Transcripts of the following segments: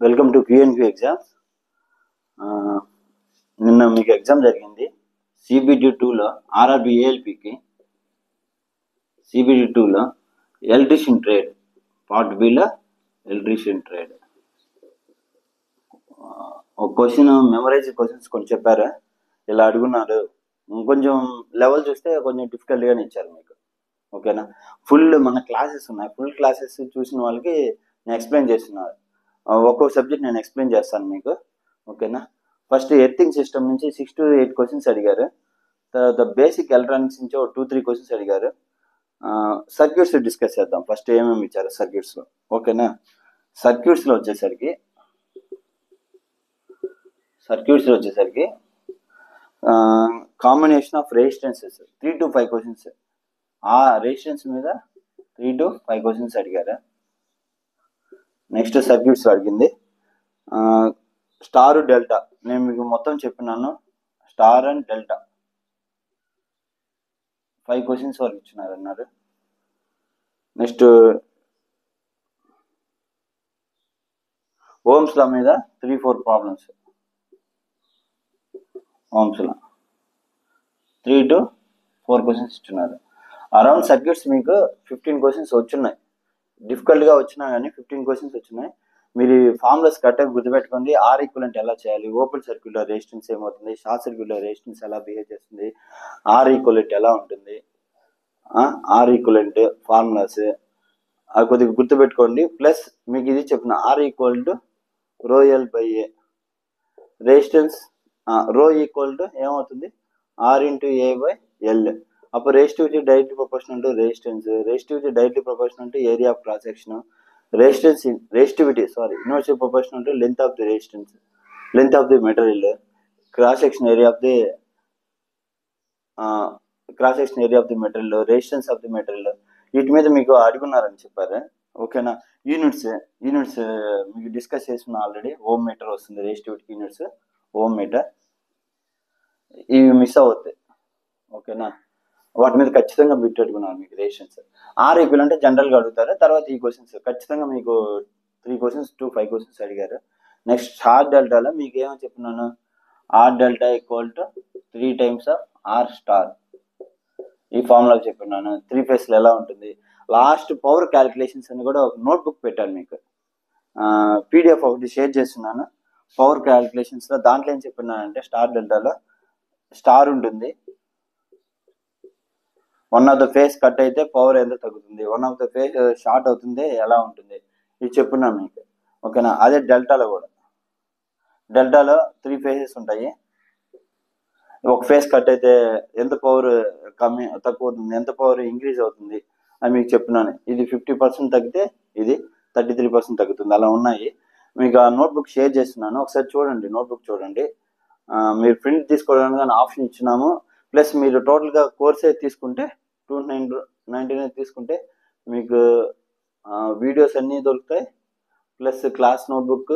Welcome to క్యూఎన్క్యూ exams. నిన్న మీకు exam జరిగింది సిబిటి 2లో ఆర్ఆర్బి ఏఎల్పికి. సిబిటి 2లో electrician trade part below electrician trade ఒక క్వశ్చన్ మెమరైజ్ క్వశ్చన్స్ కొంచెం చెప్పారు, ఇలా అడుగున్నారు. ఇంకొంచెం లెవెల్ చూస్తే కొంచెం డిఫికల్ట్గానే ఇచ్చారు మీకు. ఓకేనా, ఫుల్ మన క్లాసెస్ ఉన్నాయి. ఫుల్ క్లాసెస్ చూసిన వాళ్ళకి నేను ఎక్స్ప్లెయిన్ చేస్తున్నాను. ఒక్కొక్క సబ్జెక్ట్ నేను ఎక్స్ప్లెయిన్ చేస్తాను మీకు. ఓకేనా, ఫస్ట్ ఎర్తింగ్ సిస్టమ్ నుంచి 6 to 8 క్వశ్చన్స్ అడిగారు. తర్వాత బేసిక్ ఎలక్ట్రానిక్స్ నుంచి 2-3 క్వశ్చన్స్ అడిగారు. సర్క్యూట్స్ డిస్కస్ చేద్దాం. ఫస్ట్ ఏమేమి ఇచ్చారు సర్క్యూట్స్లో. ఓకేనా, సర్క్యూట్స్లో వచ్చేసరికి combination of resistances 3 to 5 questions. ఆ రెసిస్టెన్స్ మీద 3 to 5 క్వశ్చన్స్ అడిగారు. నెక్స్ట్ సర్క్యూట్స్ అడిగింది స్టార్ డెల్టా. నేను మీకు మొత్తం చెప్పినాను. స్టార్ అండ్ డెల్టా 5 క్వశ్చన్స్ వరకు ఇచ్చినారు అన్నారు. నెక్స్ట్ ఓమ్స్ లా మీద 3-4 problems. Ohm's law 3 to 4 questions ఇచ్చినారు. అరౌండ్ సర్క్యూట్స్ మీకు 15 క్వశ్చన్స్ వచ్చున్నాయి. డిఫికల్ట్గా వచ్చినా కానీ 15 క్వశ్చన్స్ వచ్చినాయి. మీరు ఫార్ములాస్ కరెక్ట్గా గుర్తుపెట్టుకోండి. ఆర్ ఈక్వలెంట్ ఎలా చేయాలి, ఓపెన్ సర్క్యూట్లో రెసిస్టెన్స్ ఏమవుతుంది, షార్ట్ సర్క్యూట్లో రెసిస్టెన్స్ ఎలా బిహేవ్ చేస్తుంది, ఆర్ ఈక్వలెంట్ ఎలా ఉంటుంది, ఆర్ ఈక్వలెంట్ ఫార్ములాస్ అవి కొద్దిగా గుర్తుపెట్టుకోండి. ప్లస్ మీకు ఇది చెప్పిన R equal to rho L by A. Resistance rho equal to ఏమవుతుంది, R into A by L. అప్పుడు resistivity directly proportional to resistance, resistivity directly proportional to area of cross section, resistivity inversely proportional to length of the resistance, length of the material, cross section area of the material, resistance of the material. వీటి మీద మీకు అడుగున్నారని చెప్పారు. ఓకేనా, units మీకు discuss చేస్తున్నా already. Ohm meter వస్తుంది resistivity units, ohm meter. ఇవి miss అవుతాయి. ఓకేనా, వాటి మీద ఖచ్చితంగా బిట్టెట్టుకున్నారు మీకు రెసిస్టెన్స్. ఆర్ ఈక్వల్ అంటే జనరల్గా అడుగుతారు. తర్వాత ఈ క్వశ్చన్స్ ఖచ్చితంగా మీకు 3 క్వశ్చన్స్ to 5 క్వశ్చన్స్ అడిగారు. నెక్స్ట్ స్టార్ డెల్టాలో మీకు ఏమని చెప్తున్నాను, R delta equal to 3 times of R star. ఈ ఫార్ములా చెప్పినాను. 3 ఫేస్లో ఎలా ఉంటుంది. లాస్ట్ పవర్ క్యాలిక్యులేషన్స్ అని కూడా ఒక నోట్బుక్ పెట్టాను మీకు. పీడిఎఫ్ ఒకటి షేర్ చేస్తున్నాను పవర్ క్యాలిక్యులేషన్స్లో. దాంట్లో ఏం చెప్పినానంటే స్టార్ డెల్టాలో స్టార్ ఉంటుంది, one of the face cut అయితే పవర్ ఎంత తగ్గుతుంది, one of the face short అవుతుంది ఎలా ఉంటుంది, ఇది చెప్పున్నాను మీకు. ఓకేనా, అదే డెల్టాలో కూడా. డెల్టాలో 3 ఫేసెస్ ఉంటాయి. ఒక ఫేస్ కట్ అయితే ఎంత పవర్ తక్కువ అవుతుంది, ఎంత పవర్ ఇంక్రీజ్ అవుతుంది అని మీకు చెప్పినాను. ఇది 50% తగ్గితే ఇది 33% తగ్గుతుంది. అలా ఉన్నాయి. మీకు ఆ నోట్బుక్ షేర్ చేస్తున్నాను, ఒకసారి చూడండి. నోట్బుక్ చూడండి. మీరు ప్రింట్ తీసుకోవడానికి కానీ ఆప్షన్ ఇచ్చినాము. ప్లస్ మీరు టోటల్గా కోర్సే తీసుకుంటే 299 తీసుకుంటే మీకు వీడియోస్ అన్నీ దొరుకుతాయి. Plus class notebook,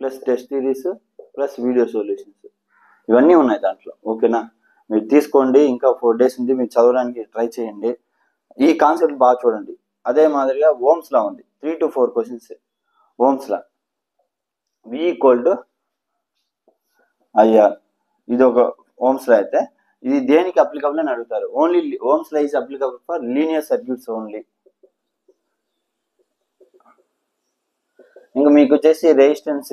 plus test series, plus video solutions ఇవన్నీ ఉన్నాయి దాంట్లో. ఓకేనా, మీరు తీసుకోండి. ఇంకా 4 days ఉంది, మీరు చదవడానికి ట్రై చేయండి. ఈ కాన్సెప్ట్ బాగా చూడండి. అదే మాదిరిగా ఓమ్స్ లా ఉంది 3 to 4 questions. Ohm's law V equal to IR. ఇది ఒక ఓమ్స్ లా అయితే ఇది దేనికి అప్లికబుల్ అని అడుగుతారు. Only Ohm's law is applicable for linear circuits only. ఇంకా మీకు వచ్చేసి రెసిస్టెన్స్,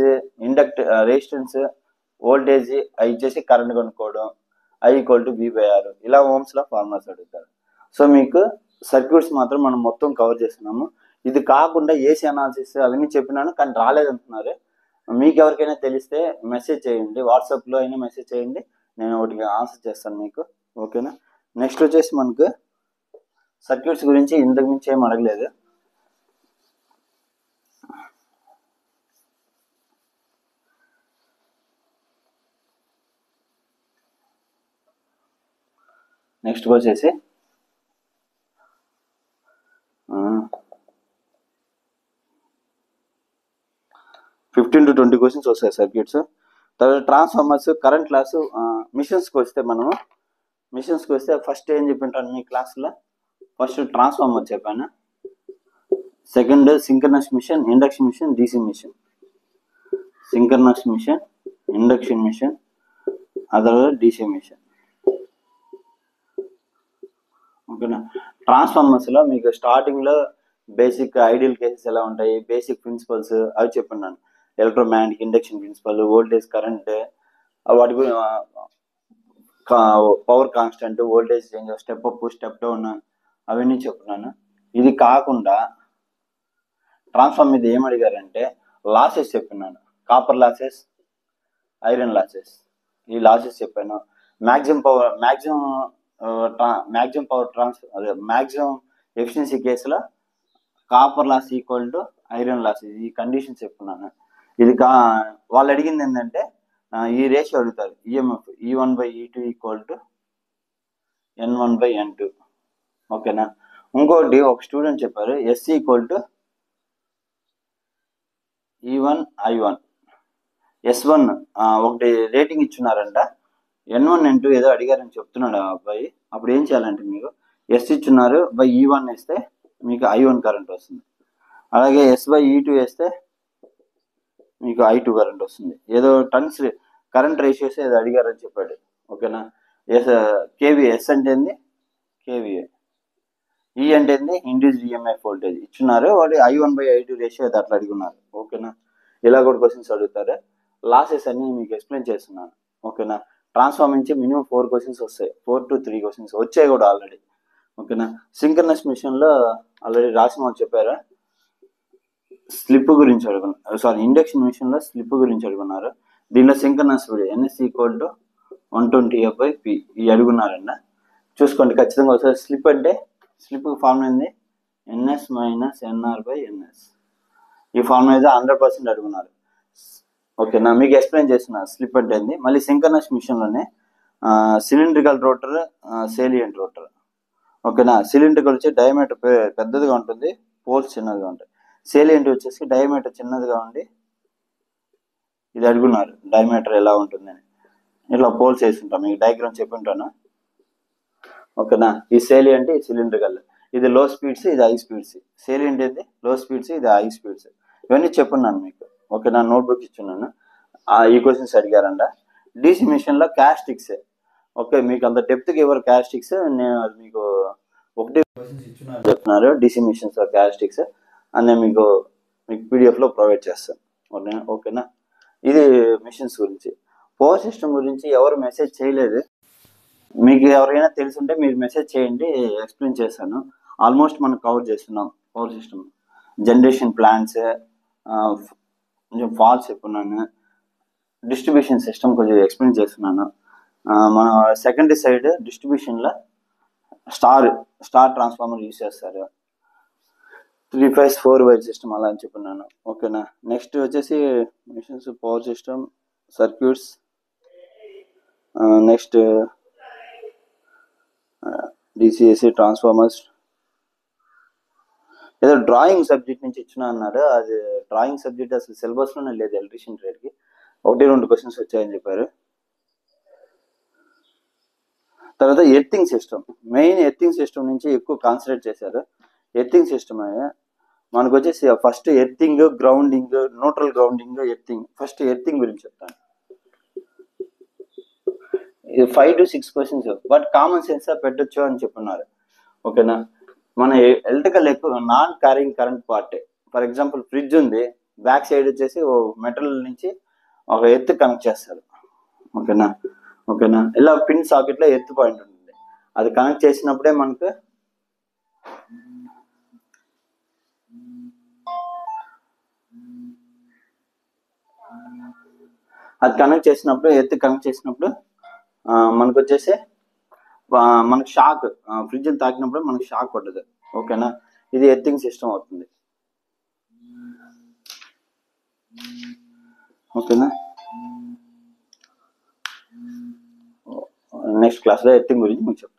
రెసిస్టెన్స్, వోల్టేజ్ అవి ఇచ్చేసి కరెంట్ కనుక్కోవడం, I equal to V by R. ఇలా ఓమ్స్ లా ఫార్ములాస్ అడుగుతారు. సో మీకు సర్క్యూట్స్ మాత్రం మనం మొత్తం కవర్ చేస్తున్నాము. ఇది కాకుండా ఏసీ అనాలిసిస్ అవన్నీ చెప్పినాను, కానీ రాలేదంటున్నారు. మీకు ఎవరికైనా తెలిస్తే మెసేజ్ చేయండి, వాట్సాప్లో అయినా మెసేజ్ చేయండి, నేను ఒకటికి ఆన్సర్ చేస్తాను మీకు. ఓకేనా, నెక్స్ట్ వచ్చేసి మనకు సర్క్యూట్స్ గురించి ఇంతకు మించి ఏం అడగలేదు. నెక్స్ట్ వచ్చేసి 15 to 20 క్వశ్చన్స్ వస్తాయి సర్క్యూట్స్. తర్వాత ట్రాన్స్ఫార్మర్స్, కరెంట్ క్లాస్. మిషన్స్కి వస్తే ఫస్ట్ ఏం చెప్పింటాను మీ క్లాస్లో. ఫస్ట్ ట్రాన్స్ఫార్మర్ చెప్పాను, second synchronous machine, induction machine, DC machine. Synchronous machine, induction machine, other DC machine. ఓకేనా. ట్రాన్స్ఫార్మర్స్లో మీకు స్టార్టింగ్లో బేసిక్ ఐడియల్ కేసెస్ ఎలా ఉంటాయి, బేసిక్ ప్రిన్సిపల్స్ అవి చెప్పున్నాను. Electromagnetic induction principle, voltage current, వాటి power constant, voltage change, step up step down, అవన్నీ చెప్తున్నాను. ఇది కాకుండా ట్రాన్స్ఫార్మర్ మీద ఏం అడిగారంటే లాసెస్ చెప్పినాను. కాపర్ లాసెస్, ఐరన్ లాసెస్, ఈ లాసెస్ చెప్పాను. మ్యాక్సిమం పవర్ ట్రాన్స్ఫర్, అదే మ్యాక్సిమం ఎఫిషియన్సీ కేసులో copper loss equal to iron loss, ఈ కండిషన్స్ చెప్తున్నాను. ఇది వాళ్ళు అడిగింది ఏంటంటే ఈ రేషియో అడుగుతారు. EMF E1/E2 equal to N1/N2. ఓకేనా. ఇంకోటి ఒక స్టూడెంట్ చెప్పారు S equal to E1/I1. S1 ఒకటి రేటింగ్ ఇచ్చున్నారంట, N1 N2 ఏదో అడిగారని చెప్తున్నాడు ఆ అబ్బాయి. అప్పుడు ఏం చేయాలంటే మీరు S ఇచ్చున్నారు E1 వేస్తే మీకు I1 కరెంట్ వస్తుంది. అలాగే S/E2 వేస్తే మీకు I2 కరెంట్ వస్తుంది. ఏదో టన్స్ కరెంట్ రేషియోస్ ఏదో అడిగారని చెప్పాడు. ఓకేనా. కేవీఏ, ఎస్ అంటే ఏంది కేవీఏ, ఈ అంటే ఏంది ఇండ్యూస్డ్ ఈఎంఎఫ్ వోల్టేజ్ ఇచ్చున్నారు. వాడు I1/I2 రేషియో అది అట్లా అడుగున్నారు. ఓకేనా. ఇలా కూడా క్వశ్చన్స్ అడుగుతారు. లాసెస్ అన్ని మీకు ఎక్స్ప్లెయిన్ చేస్తున్నాను. ఓకేనా. ట్రాన్స్ఫార్మ్ నుంచి మినిమం 4 క్వశ్చన్స్ వస్తాయి, 4 to 3 క్వశ్చన్స్ వచ్చాయి కూడా ఆల్రెడీ. ఓకేనా. సింక్రనస్ మిషన్లో ఆల్రెడీ రాసిన వాళ్ళు చెప్పారా, స్లిప్ గురించి అడుగున్నారు. సారీ, ఇండక్షన్ మిషన్లో స్లిప్ గురించి అడుగున్నారు. దీనిలో synchronous speed NS equal to 120F/P ఇవి అడుగున్నారండి. చూసుకోండి ఖచ్చితంగా ఒకసారి. స్లిప్ అంటే స్లిప్ ఫార్ములా ఏంది, NS - NR/NS. ఈ ఫార్ములా అయితే 100% అడుగున్నారు. ఓకేనా. మీకు ఎక్స్ప్లెయిన్ చేస్తున్నారు స్లిప్ అంటే ఏంది. మళ్ళీ సింక్రనస్ మిషన్లోనే సిలిండ్రికల్ రోటర్, సేలియంట్ రోటర్. ఓకేనా. సిలిండ్రికల్ వచ్చి డయామీటర్ పెద్దదిగా ఉంటుంది, పోల్స్ చిన్నదిగా ఉంటాయి. సేలియంట్ వచ్చేసి డయామీటర్ చిన్నదిగా ఉండి, ఇది అడుగున్నారు డయామీటర్ ఎలా ఉంటుందని. ఇట్లా పోల్స్ వేస్తుంటాం, మీకు డయాగ్రామ్ చెప్పుంటాను. ఓకేనా. ఈ సేలియంట్, ఈ సిలిండ్రికల్, ఇది లో స్పీడ్స్, ఇది హై స్పీడ్స్. సేలియంట్ ఇది లో స్పీడ్స్, ఇది హై స్పీడ్స్. ఇవన్నీ చెప్పున్నాను మీకు. ఓకేనా. నోట్బుక్ ఇచ్చున్నాను. ఈ క్వశ్చన్స్ అడిగారంట. డీసీ మిషన్లో క్యాస్టిక్స్. ఓకే, మీకు అంత డెప్త్కి ఎవరు క్యాస్టిక్స్, నేను అది మీకు ఒకటి క్వశ్చన్స్ ఇచ్చున్నారు చెప్తున్నారు డీసీ మిషన్స్ క్యాస్టిక్స్ అని నేను మీకు పీడిఎఫ్లో ప్రొవైడ్ చేస్తాను. ఓకేనా. ఇది మిషన్స్ గురించి. పవర్ సిస్టమ్ గురించి ఎవరు మెసేజ్ చేయలేదు. మీకు ఎవరైనా తెలుసుంటే మీరు మెసేజ్ చేయండి, ఎక్స్ప్లెయిన్ చేస్తాను. ఆల్మోస్ట్ మనం కవర్ చేస్తున్నాం పవర్ సిస్టమ్. జనరేషన్ ప్లాంట్స్, కొంచెం ఫాల్స్ చెప్పున్నాను. డిస్ట్రిబ్యూషన్ సిస్టమ్ కొంచెం ఎక్స్ప్లెయిన్ చేస్తున్నాను. మన సెకండరీ సైడ్ డిస్ట్రిబ్యూషన్లో స్టార్ ట్రాన్స్ఫార్మర్ యూజ్ చేస్తారు. 3 phase 4 wire సిస్టమ్ అలా అని చెప్పున్నాను. ఓకేనా. నెక్స్ట్ వచ్చేసి machines, power system, circuits, next DC AC, transformers. ఏదో డ్రాయింగ్ సబ్జెక్ట్ నుంచి ఇచ్చిన అన్నారు. అది డ్రాయింగ్ సబ్జెక్ట్ అసలు సిలబస్లోనే లేదు ఎలక్ట్రీషియన్ ట్రేడ్కి. 1-2 క్వశ్చన్స్ వచ్చాయని చెప్పారు. తర్వాత earthing system, main earthing system నుంచి ఎక్కువ కాన్సన్ట్రేట్ చేశారు. ఎర్తింగ్ సిస్టమ్ మనకు వచ్చేసి first earthing, grounding, neutral grounding, earthing. First earthing గురించి చెప్తాను. ఇది 5 to 6 questions, but common sense పెట్టచ్చు అని చెప్పున్నారు. ఓకేనా. మన ఎలక్ట్రికల్ ఎక్కువ non carrying current part. For example fridge ఉంది, బ్యాక్ సైడ్ వచ్చేసి మెటల్ నుంచి ఒక ఎర్త్ కనెక్ట్ చేస్తారు. ఓకేనా. ఓకేనా. ఇలా పిన్ సాకెట్లో ఎర్త్ పాయింట్ ఉంటుంది. అది కనెక్ట్ చేసినప్పుడే మనకు ఎర్త్ కనెక్ట్ చేసినప్పుడు మనకు వచ్చేసి మనకు షాక్, ఫ్రిడ్జ్ తాకినప్పుడు మనకు షాక్ పడుతుంది. ఓకేనా. ఇది ఎర్తింగ్ సిస్టమ్ అవుతుంది. ఓకేనా. నెక్స్ట్ క్లాస్లో ఎర్తింగ్ గురించి మీకు చెప్తాను.